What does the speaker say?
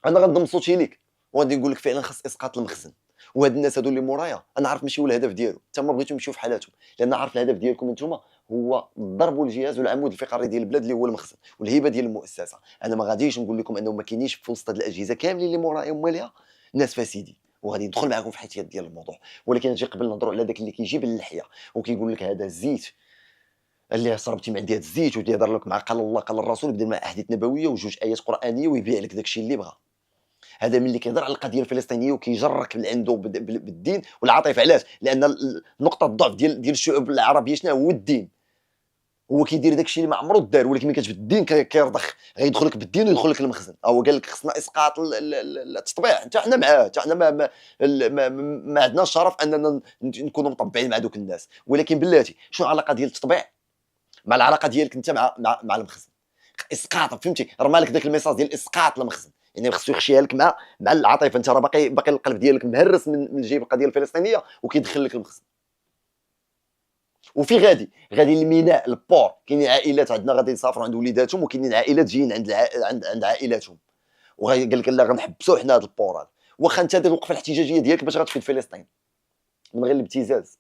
انا غنضم صوتي ليك وغادي نقول لك فعلا خاص اسقاط المخزن. وهاد الناس هادو اللي مورايا انا عارف ماشي هو الهدف ديالو، حتى ما بغيتو يمشيو في حالاتهم، لان عارف الهدف ديالكم نتوما هو ضربوا الجهاز والعمود الفقري ديال البلاد اللي هو المخزن والهيبه ديال المؤسسه. انا ما غاديش نقول لكم انه ما كاينينش في وسط هاد الاجهزه كاملين اللي مورايا ومالها ناس فاسدين، وغادي ندخل معاكم في حيتيات ديال الموضوع. ولكن اجي قبل نهضروا على داك اللي كيجيب اللحيه وكيقول لك هذا الزيت اللي شربتي من عندي هاد الزيت ويهضر لك مع قال الله قال الرسول يبدا مع احاديث نبويه وجوج ايات قرانيه ويبيع لك داك الشيء اللي بغا. هذا ملي كيهضر على القضيه الفلسطينيه وكيجرك من عنده بالدين والعاطفه. علاش؟ لان نقطه الضعف ديال الشعوب العربيه شنو هو الدين. هو كيدير داك الشيء اللي ما عمرو دار، ولكن ملي كتجبد الدين كيرضخ غيدخل لك بالدين ويدخل لك المخزن. هو قال لك خصنا اسقاط التطبيع، حتى حنا معاه، حتى حنا ما عندناش الشرف اننا نكونوا مطبعين مع دوك الناس. ولكن بلاتي شنو العلاقه ديال التطبيع مع العلاقه ديالك انت مع المخزن؟ اسقاط، فهمتي؟ رمى لك داك الميساج ديال اسقاط المخزن، يعني خصو يخشيها لك مع العاطفه. انت راه باقي القلب ديالك مهرس من جيب القضيه الفلسطينيه وكيدخل لك المخزن. وفي غادي الميناء البور، كاينين عائلات عندنا غادي يسافروا عند وليداتهم، وكاينين عائلات جايين عند عائلاتهم، قال لك لا غنحبسوا حنا هذا البور هذا، واخا انت توقف الاحتجاجيه ديالك باش غتفيد فلسطين من غير الابتزاز.